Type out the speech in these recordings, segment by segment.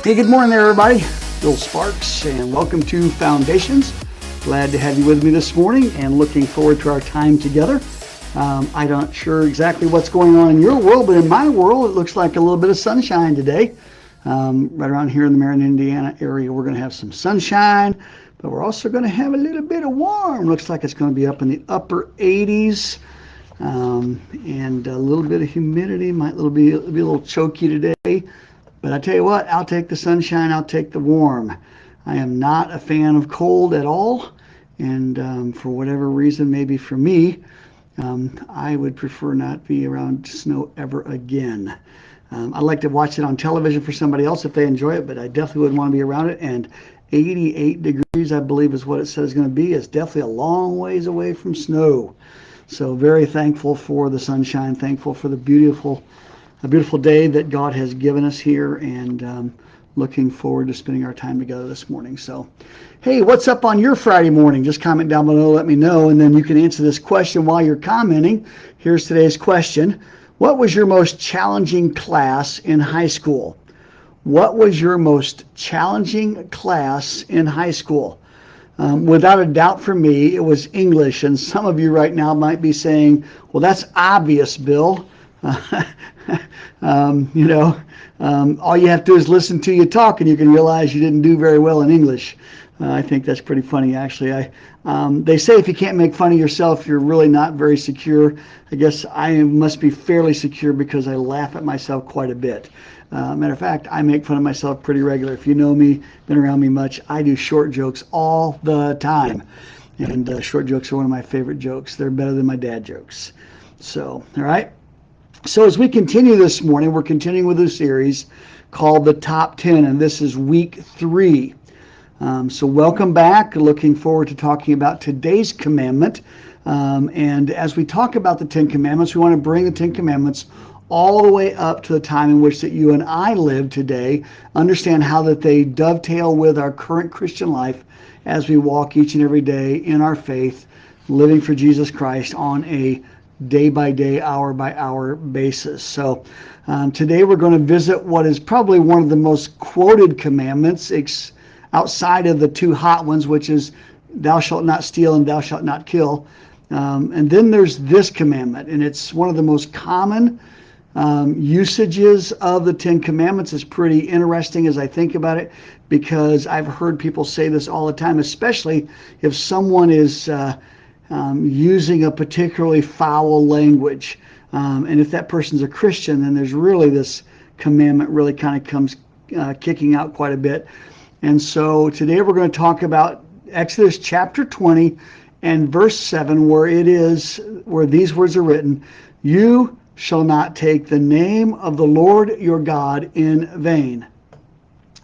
Hey, good morning there, everybody. Bill Sparks, and welcome to Foundations. Glad to have you with me this morning and looking forward to our time together. I'm not sure exactly what's going on in your world, but in my world, it looks like a little bit of sunshine today. Right around here in the Marion, Indiana area, we're going to have some sunshine, but we're also going to have a little bit of warm. Looks like it's going to be up in the upper 80s, and a little bit of humidity. Might be a little choky today. But I tell you what, I'll take the sunshine, I'll take the warm. I am not a fan of cold at all, and for whatever reason, maybe for me, I would prefer not be around snow ever again. I like to watch it on television for somebody else if they enjoy it, but I definitely wouldn't want to be around it. And 88 degrees, I believe, is what it says it's going to be. It's definitely a long ways away from snow. So very thankful for the sunshine, thankful for the beautiful day that God has given us here, and looking forward to spending our time together this morning. So, hey, what's up on your Friday morning? Just comment down below, let me know, and then you can answer this question while you're commenting. Here's today's question. What was your most challenging class in high school? What was your most challenging class in high school? Without a doubt for me, it was English, and some of you right now might be saying, well, that's obvious, Bill. All you have to do is listen to you talk, and you can realize you didn't do very well in English. I think that's pretty funny, actually. They say if you can't make fun of yourself, you're really not very secure. I guess I must be fairly secure because I laugh at myself quite a bit. Matter of fact, I make fun of myself pretty regular. If you know me, been around me much, I do short jokes all the time. And short jokes are one of my favorite jokes. They're better than my dad jokes. So, all right. So as we continue this morning, we're continuing with a series called The Top 10, and this is week 3. So welcome back. Looking forward to talking about today's commandment. And as we talk about the 10 commandments, we want to bring the 10 commandments all the way up to the time in which that you and I live today, understand how that they dovetail with our current Christian life as we walk each and every day in our faith, living for Jesus Christ on a day-by-day, hour-by-hour basis. So today we're going to visit what is probably one of the most quoted commandments outside of the two hot ones, which is thou shalt not steal and thou shalt not kill. And then there's this commandment, and it's one of the most common usages of the 10 commandments. Is pretty interesting as I think about it, because I've heard people say this all the time, especially if someone is using a particularly foul language. And if that person's a Christian, then there's really this commandment really kind of comes kicking out quite a bit. And so today we're going to talk about Exodus chapter 20 and verse 7, where these words are written, "You shall not take the name of the Lord your God in vain."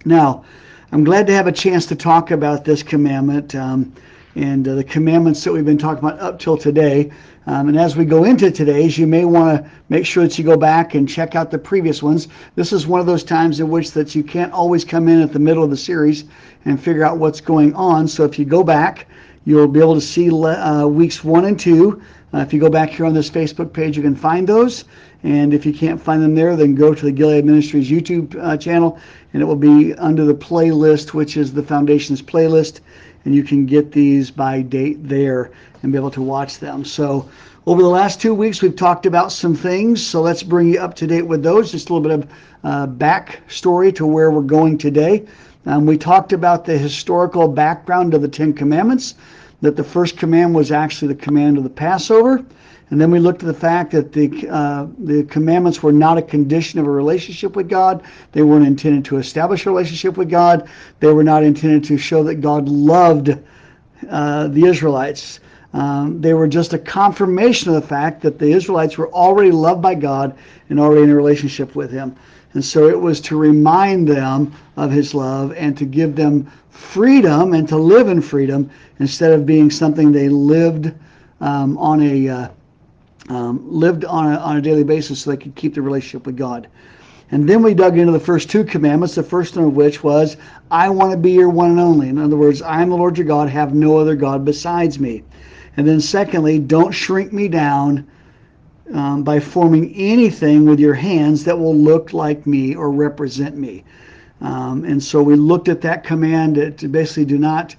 Now, I'm glad to have a chance to talk about this commandment, and the commandments that we've been talking about up till today. And as we go into today's, you may want to make sure that you go back and check out the previous ones. This is one of those times in which that you can't always come in at the middle of the series and figure out what's going on. So if you go back, you'll be able to see weeks 1 and 2. If you go back here on this Facebook page, you can find those. And if you can't find them there, then go to the Gilead Ministries YouTube channel, and it will be under the playlist, which is the Foundations playlist. And you can get these by date there and be able to watch them. So over the last 2 weeks, we've talked about some things. So let's bring you up to date with those. Just a little bit of backstory to where we're going today. We talked about the historical background of the 10 Commandments, that the first command was actually the command of the Passover. And then we looked at the fact that the commandments were not a condition of a relationship with God. They weren't intended to establish a relationship with God. They were not intended to show that God loved the Israelites. They were just a confirmation of the fact that the Israelites were already loved by God and already in a relationship with Him. And so it was to remind them of His love and to give them freedom and to live in freedom instead of being something they lived on a daily basis so they could keep the relationship with God. And then we dug into the first 2 commandments, the first one of which was, I want to be your one and only. In other words, I am the Lord your God, have no other God besides me. And then secondly, don't shrink me down by forming anything with your hands that will look like me or represent me. And so we looked at that command to basically do not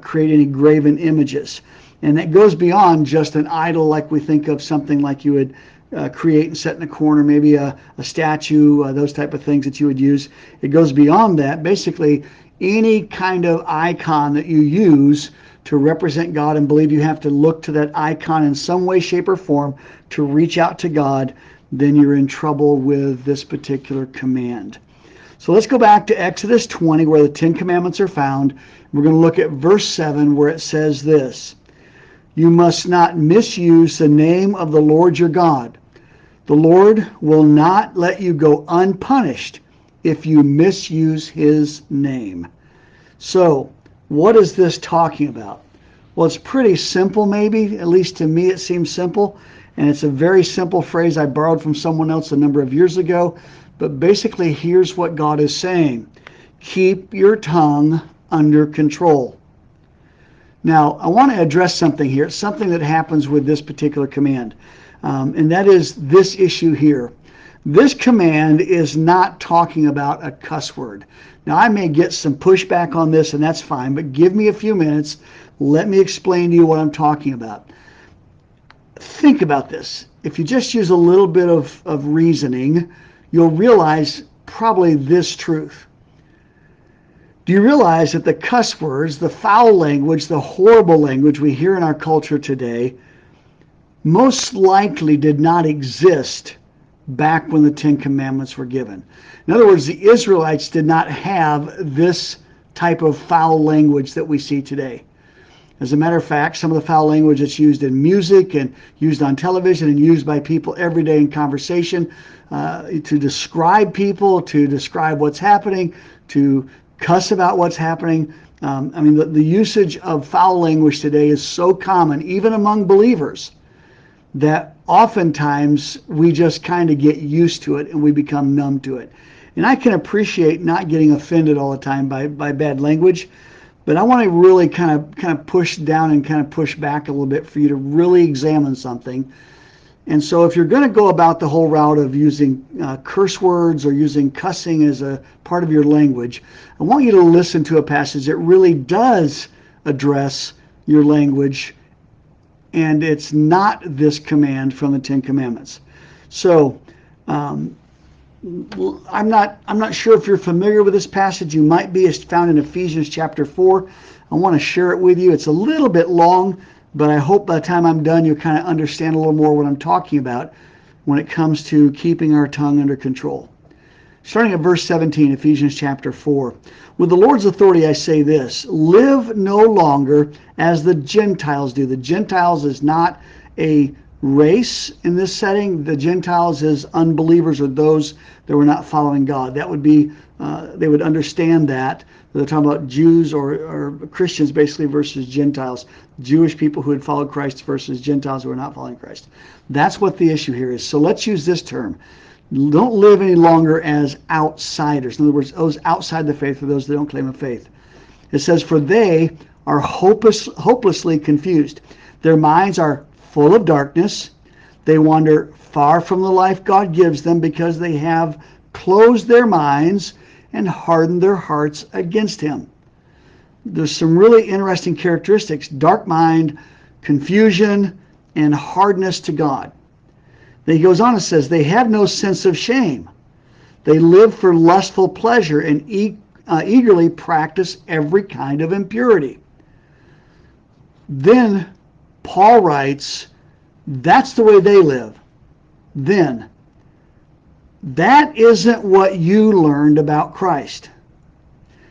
create any graven images. And that goes beyond just an idol, like we think of something like you would create and set in a corner, maybe a statue, those type of things that you would use. It goes beyond that. Basically, any kind of icon that you use to represent God and believe you have to look to that icon in some way, shape, or form to reach out to God, then you're in trouble with this particular command. So let's go back to Exodus 20, where the Ten Commandments are found. We're going to look at verse 7, where it says this: "You must not misuse the name of the Lord your God. The Lord will not let you go unpunished if you misuse his name." So, what is this talking about? Well, it's pretty simple, maybe. At least to me it seems simple. And it's a very simple phrase I borrowed from someone else a number of years ago. But basically, here's what God is saying: keep your tongue under control. Now, I want to address something here. It's something that happens with this particular command. And that is this issue here. This command is not talking about a cuss word. Now, I may get some pushback on this, and that's fine, but give me a few minutes. Let me explain to you what I'm talking about. Think about this. If you just use a little bit of reasoning, you'll realize probably this truth. Do you realize that the cuss words, the foul language, the horrible language we hear in our culture today most likely did not exist back when the Ten Commandments were given? In other words, the Israelites did not have this type of foul language that we see today. As a matter of fact, some of the foul language that's used in music and used on television and used by people every day in conversation to describe people, to describe what's happening, to cuss about what's happening. The usage of foul language today is so common, even among believers, that oftentimes we just kind of get used to it and we become numb to it. And I can appreciate not getting offended all the time by bad language, but I want to really kind of push down and kind of push back a little bit for you to really examine something. And so if you're going to go about the whole route of using curse words or using cussing as a part of your language, I want you to listen to a passage that really does address your language, and it's not this command from the Ten Commandments. So I'm not sure if you're familiar with this passage. You might be. It's found in Ephesians chapter 4. I want to share it with you. It's a little bit long, but I hope by the time I'm done you'll kind of understand a little more what I'm talking about when it comes to keeping our tongue under control. Starting at verse 17, Ephesians chapter 4. "With the Lord's authority I say this: live no longer as the Gentiles do." The Gentiles is not a race in this setting. The Gentiles is unbelievers, or those that were not following God. That would be, they would understand that. They're talking about Jews or Christians basically versus Gentiles. Jewish people who had followed Christ versus Gentiles who were not following Christ. That's what the issue here is. So let's use this term. Don't live any longer as outsiders. In other words, those outside the faith, or those that don't claim a faith. It says, "For they are hopelessly confused. Their minds are full of darkness. They wander far from the life God gives them because they have closed their minds and hardened their hearts against him." There's some really interesting characteristics: dark mind, confusion, and hardness to God. Then he goes on and says, "They have no sense of shame. They live for lustful pleasure and eagerly practice every kind of impurity." Then Paul writes, that's the way they live. Then, that isn't what you learned about Christ.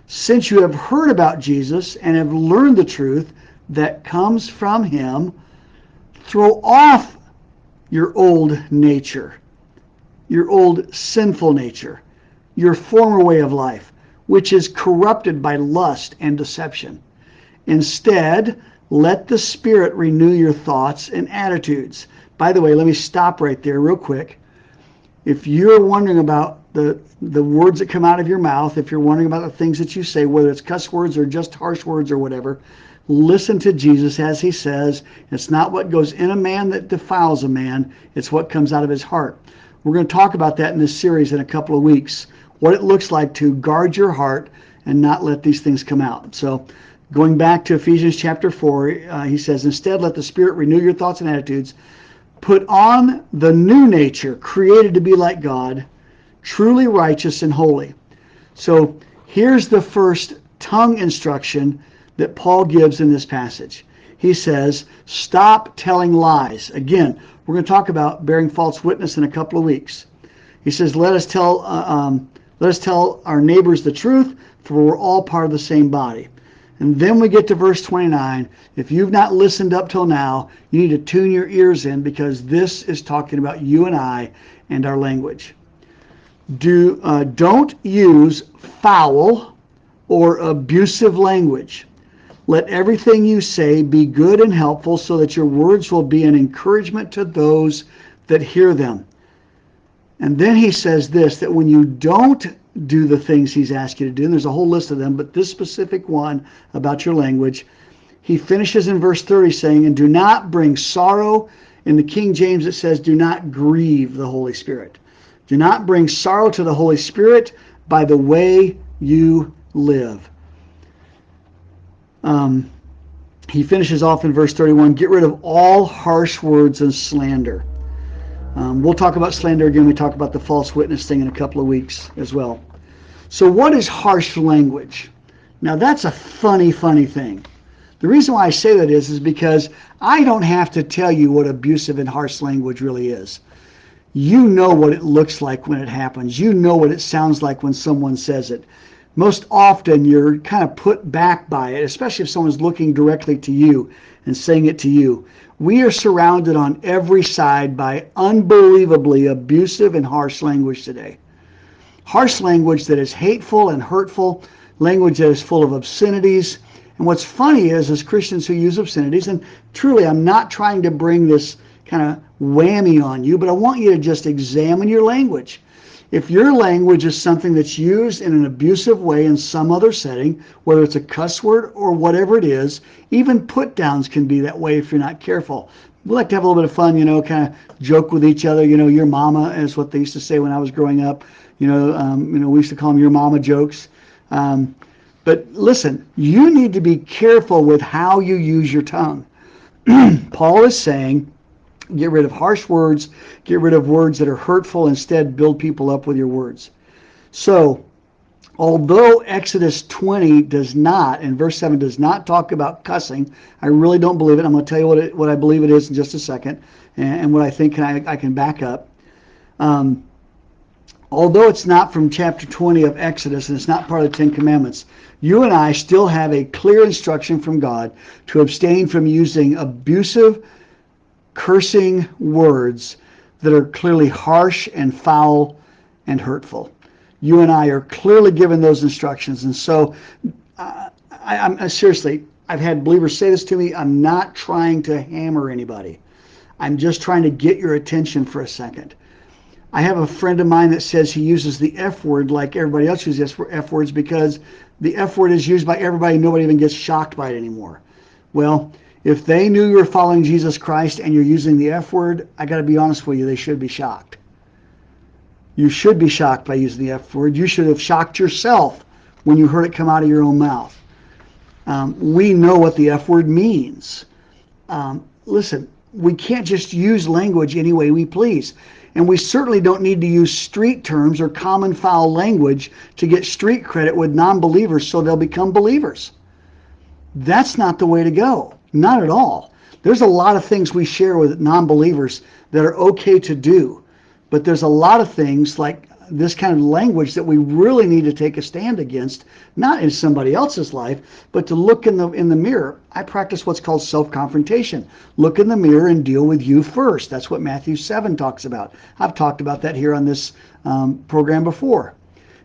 Since you have heard about Jesus and have learned the truth that comes from him, throw off your old nature, your old sinful nature, your former way of life, which is corrupted by lust and deception. Instead, let the Spirit renew your thoughts and attitudes. By the way, let me stop right there real quick. If you're wondering about the words that come out of your mouth, if you're wondering about the things that you say, whether it's cuss words or just harsh words or whatever, listen to Jesus as he says, it's not what goes in a man that defiles a man, it's what comes out of his heart. We're going to talk about that in this series in a couple of weeks. what it looks like to guard your heart and not let these things come out. So going back to Ephesians chapter 4, he says, instead, let the Spirit renew your thoughts and attitudes. Put on the new nature, created to be like God, truly righteous and holy. So here's the first tongue instruction that Paul gives in this passage. He says, stop telling lies. Again, we're going to talk about bearing false witness in a couple of weeks. He says, let us tell our neighbors the truth, for we're all part of the same body. And then we get to verse 29. If you've not listened up till now, you need to tune your ears in, because this is talking about you and I and our language. Don't use foul or abusive language. Let everything you say be good and helpful, so that your words will be an encouragement to those that hear them. And then he says this, that when you don't do the things he's asked you to do, and there's a whole list of them, but this specific one about your language, he finishes in verse 30 saying, and do not bring sorrow. In the King James it says, do not grieve the Holy Spirit. Do not bring sorrow to the Holy Spirit by the way you live. He finishes off in verse 31, get rid of all harsh words and slander. We'll talk about slander again. We talk about the false witness thing in a couple of weeks as well. So what is harsh language? Now that's a funny thing. The reason why I say that is because I don't have to tell you what abusive and harsh language really is. You know what it looks like when it happens. You know what it sounds like when someone says it. Most often you're kind of put back by it, especially if someone's looking directly to you and saying it to you. We are surrounded on every side by unbelievably abusive and harsh language today. Harsh language that is hateful and hurtful, language that is full of obscenities. And what's funny is, as Christians who use obscenities, and truly I'm not trying to bring this kind of whammy on you, but I want you to just examine your language. If your language is something that's used in an abusive way in some other setting, whether it's a cuss word or whatever it is, even put downs can be that way if you're not careful. We like to have a little bit of fun, kind of joke with each other. Your mama is what they used to say when I was growing up. We used to call them your mama jokes. But listen, you need to be careful with how you use your tongue. Paul is saying, get rid of harsh words, get rid of words that are hurtful, instead build people up with your words. So, although Exodus 20 does not, and verse 7 does not talk about cussing, I really don't believe it. I'm going to tell you what I believe it is in just a second, and what I think I can back up. Although it's not from chapter 20 of Exodus, and it's not part of the Ten Commandments, you and I still have a clear instruction from God to abstain from using abusive, cursing words that are clearly harsh and foul and hurtful. You and I are clearly given those instructions. And so I'm seriously, I've had believers say this to me. I'm not trying to hammer anybody. I'm just trying to get your attention for a second. I have a friend of mine that says he uses the F word like everybody else uses F words because the F word is used by everybody. Nobody even gets shocked by it anymore. Well, if they knew you were following Jesus Christ and you're using the F word, I got to be honest with you, they should be shocked. You should be shocked by using the F word. You should have shocked yourself when you heard it come out of your own mouth. We know what the F word means. Listen, we can't just use language any way we please. And we certainly don't need to use street terms or common foul language to get street credit with non-believers so they'll become believers. That's not the way to go. Not at all. There's a lot of things we share with non-believers that are okay to do. But there's a lot of things like this kind of language that we really need to take a stand against, not in somebody else's life, but to look in the mirror. I practice what's called self-confrontation. Look in the mirror and deal with you first. That's what Matthew 7 talks about. I've talked about that here on this program before.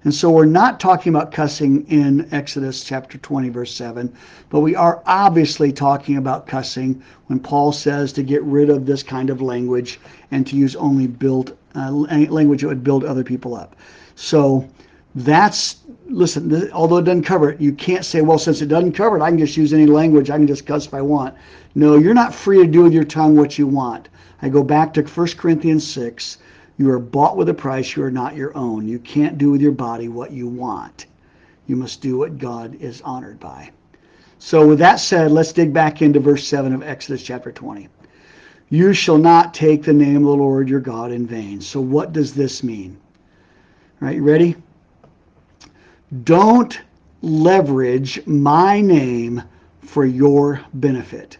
And so we're not talking about cussing in Exodus chapter 20, verse 7, but we are obviously talking about cussing when Paul says to get rid of this kind of language and to use only language that would build other people up. So listen, although it doesn't cover it, you can't say, well, since it doesn't cover it, I can just use any language. I can just cuss if I want. No, you're not free to do with your tongue what you want. I go back to 1 Corinthians 6. You are bought with a price. You are not your own. You can't do with your body what you want. You must do what God is honored by. So with that said, let's dig back into verse 7 of Exodus chapter 20. You shall not take the name of the Lord your God in vain. So what does this mean? All right, you ready? Don't leverage my name for your benefit.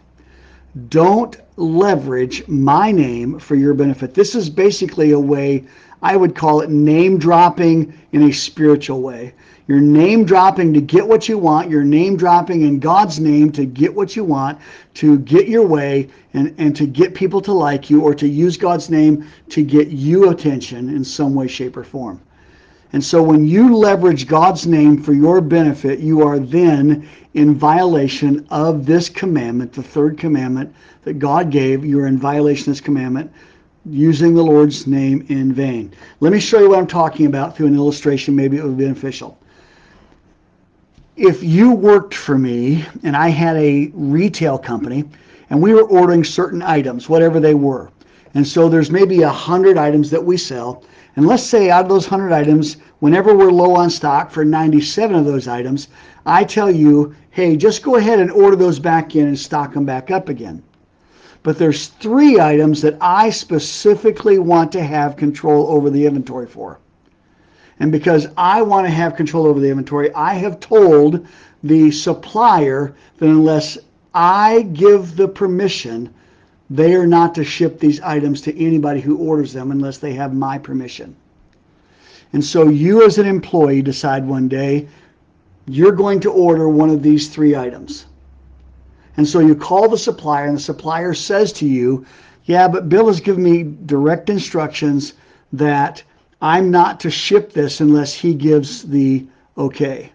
Don't leverage my name for your benefit. This is basically a way, I would call it name dropping in a spiritual way. You're name dropping to get what you want. You're name dropping in God's name to get what you want, to get your way, and to get people to like you, or to use God's name to get you attention in some way, shape, or form. And so when you leverage God's name for your benefit, you are then in violation of this commandment, the third commandment that God gave. You are in violation of this commandment, using the Lord's name in vain. Let me show you what I'm talking about through an illustration. Maybe it would be beneficial. If you worked for me and I had a retail company and we were ordering certain items, whatever they were, and so there's maybe 100 items that we sell, and let's say out of those 100 items, whenever we're low on stock for 97 of those items, I tell you, hey, just go ahead and order those back in and stock them back up again. But there's 3 items that I specifically want to have control over the inventory for. And because I want to have control over the inventory, I have told the supplier that unless I give the permission, they are not to ship these items to anybody who orders them unless they have my permission. And so you as an employee decide one day, you're going to order one of these 3 items. And so you call the supplier, and the supplier says to you, yeah, but Bill has given me direct instructions that I'm not to ship this unless he gives the okay.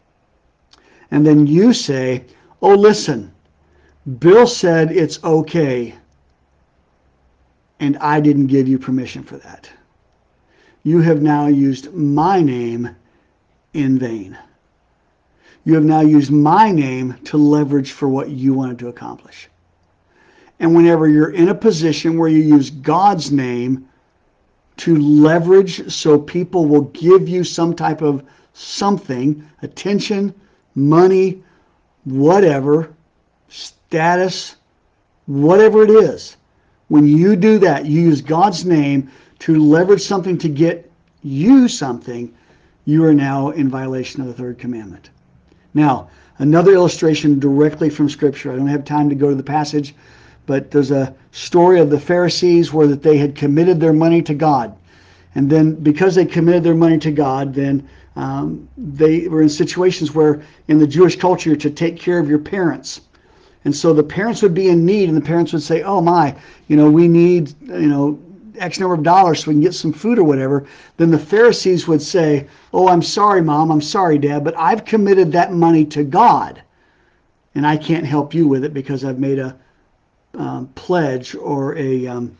And then you say, oh, listen, Bill said it's okay, and I didn't give you permission for that. You have now used my name in vain. You have now used my name to leverage for what you wanted to accomplish. And whenever you're in a position where you use God's name to leverage so people will give you some type of something, attention, money, whatever, status, whatever it is, when you do that, you use God's name to leverage something to get you something, you are now in violation of the third commandment. Now, another illustration directly from Scripture. I don't have time to go to the passage, but there's a story of the Pharisees where that they had committed their money to God. And then because they committed their money to God, then they were in situations where in the Jewish culture to take care of your parents. And so the parents would be in need, and the parents would say, oh my, we need, X number of dollars so we can get some food or whatever. Then the Pharisees would say, oh, I'm sorry, Mom, I'm sorry, Dad, but I've committed that money to God, and I can't help you with it because I've made a pledge or a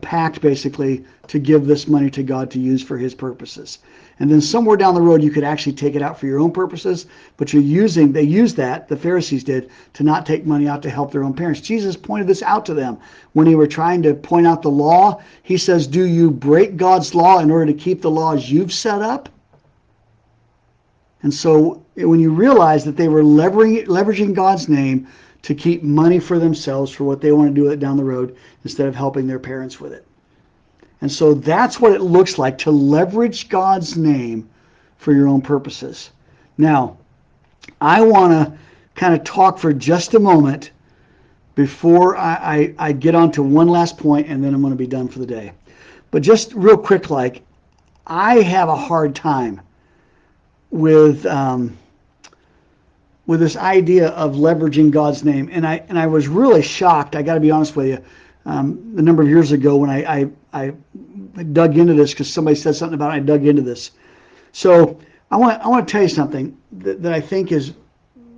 pact, basically, to give this money to God to use for his purposes. And then somewhere down the road, you could actually take it out for your own purposes, but they used that, the Pharisees did, to not take money out to help their own parents. Jesus pointed this out to them when he were trying to point out the law. He says, do you break God's law in order to keep the laws you've set up? And so when you realize that they were leveraging God's name to keep money for themselves for what they want to do with it down the road instead of helping their parents with it. And so that's what it looks like to leverage God's name for your own purposes. Now, I want to kind of talk for just a moment before I get on to one last point, and then I'm going to be done for the day. But just real quick, I have a hard time with this idea of leveraging God's name. And I was really shocked, I got to be honest with you, a number of years ago when I dug into this because somebody said something about it, I dug into this. So I want to tell you something that I think is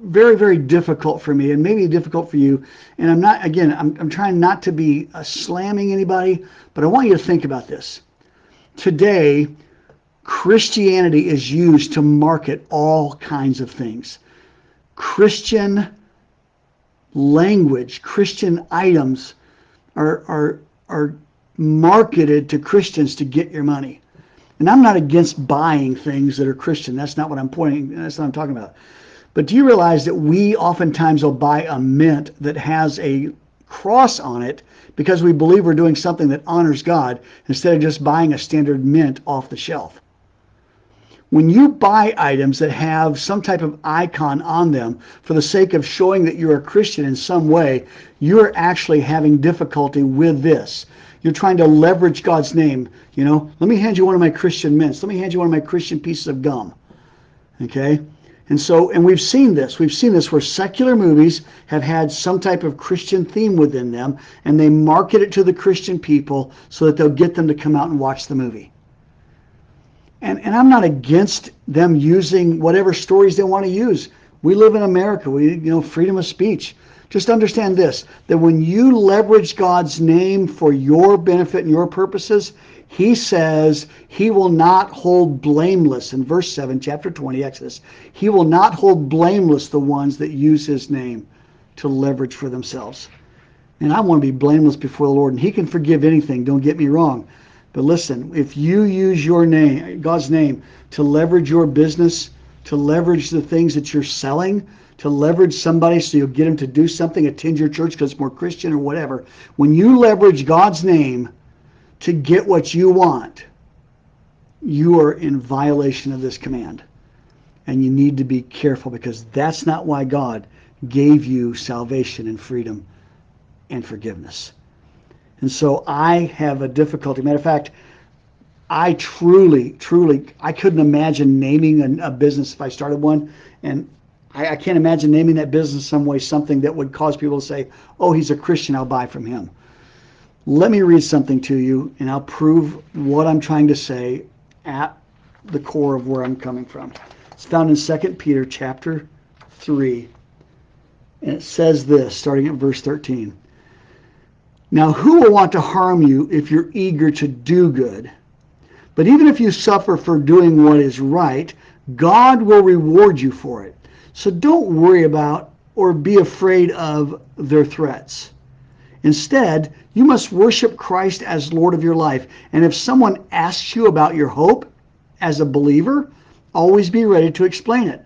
very, very difficult for me and maybe difficult for you. And I'm trying not to be slamming anybody, but I want you to think about this. Today, Christianity is used to market all kinds of things. Christian language, Christian items are marketed to Christians to get your money. And I'm not against buying things that are Christian. That's not what I'm talking about. But do you realize that we oftentimes will buy a mint that has a cross on it because we believe we're doing something that honors God instead of just buying a standard mint off the shelf? When you buy items that have some type of icon on them for the sake of showing that you're a Christian in some way, you're actually having difficulty with this. You're trying to leverage God's name. Let me hand you one of my Christian mints. Let me hand you one of my Christian pieces of gum. Okay? And we've seen this. We've seen this where secular movies have had some type of Christian theme within them, and they market it to the Christian people so that they'll get them to come out and watch the movie. And I'm not against them using whatever stories they want to use. We live in America. Freedom of speech. Just understand this, that when you leverage God's name for your benefit and your purposes, he says he will not hold blameless. In verse 7, chapter 20, Exodus, he will not hold blameless the ones that use his name to leverage for themselves. And I want to be blameless before the Lord, and he can forgive anything, don't get me wrong. But listen, if you use your name, God's name, to leverage your business, to leverage the things that you're selling, to leverage somebody so you'll get them to do something, attend your church because it's more Christian or whatever, when you leverage God's name to get what you want, you are in violation of this command. And you need to be careful because that's not why God gave you salvation and freedom and forgiveness. And so I have a difficulty. Matter of fact, I truly, I couldn't imagine naming a business if I started one. And I can't imagine naming that business some way, something that would cause people to say, oh, he's a Christian, I'll buy from him. Let me read something to you, and I'll prove what I'm trying to say at the core of where I'm coming from. It's found in 2 Peter chapter 3. And it says this, starting at verse 13. Now, who will want to harm you if you're eager to do good? But even if you suffer for doing what is right, God will reward you for it. So don't worry about or be afraid of their threats. Instead, you must worship Christ as Lord of your life. And if someone asks you about your hope as a believer, always be ready to explain it.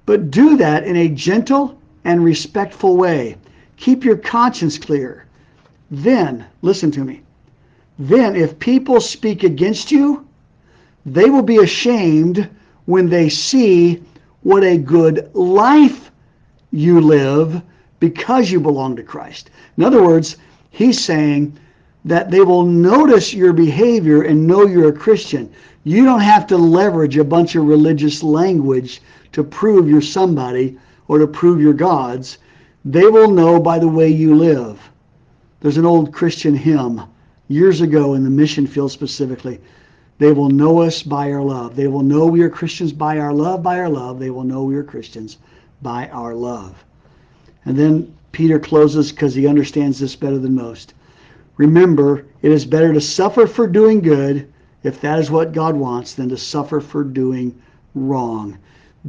But do that in a gentle and respectful way. Keep your conscience clear. Then, listen to me, then if people speak against you, they will be ashamed when they see what a good life you live because you belong to Christ. In other words, he's saying that they will notice your behavior and know you're a Christian. You don't have to leverage a bunch of religious language to prove you're somebody or to prove you're God's. They will know by the way you live. There's an old Christian hymn years ago in the mission field specifically. They will know us by our love. They will know we are Christians by our love, by our love. They will know we are Christians by our love. And then Peter closes because he understands this better than most. Remember, it is better to suffer for doing good, if that is what God wants, than to suffer for doing wrong.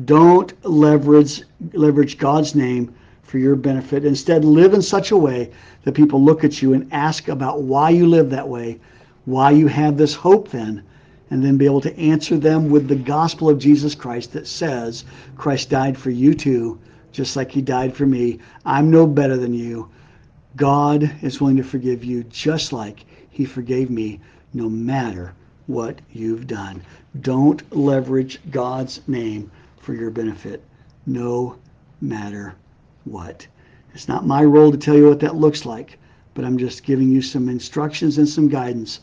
Don't leverage God's name for your benefit. Instead, live in such a way that people look at you and ask about why you live that way, why you have this hope then, and then be able to answer them with the gospel of Jesus Christ that says Christ died for you too, just like he died for me. I'm no better than you. God is willing to forgive you just like he forgave me, no matter what you've done. Don't leverage God's name for your benefit, no matter what. It's not my role to tell you what that looks like, but I'm just giving you some instructions and some guidance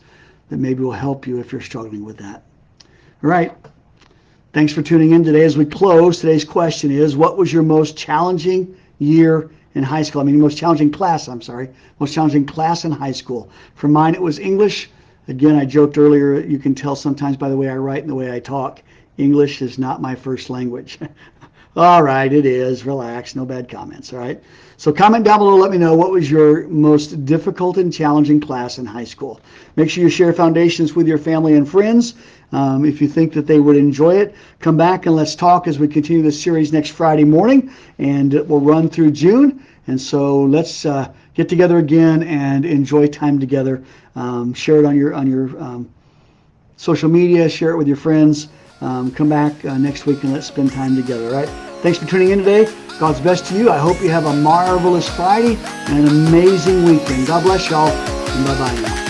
that maybe will help you if you're struggling with that. All right. Thanks for tuning in today. As we close, today's question is, what was your most challenging year in high school? Most challenging class in high school. For mine, it was English. Again, I joked earlier, you can tell sometimes by the way I write and the way I talk, English is not my first language. All right, it is. Relax. No bad comments. All right. So comment down below. Let me know what was your most difficult and challenging class in high school. Make sure you share Foundations with your family and friends. If you think that they would enjoy it, come back and let's talk as we continue this series next Friday morning, and it will run through June. And so let's get together again and enjoy time together. Share it on your social media. Share it with your friends. Come back next week and let's spend time together. All right. Thanks for tuning in today. God's best to you. I hope you have a marvelous Friday and an amazing weekend. God bless y'all, and bye-bye now.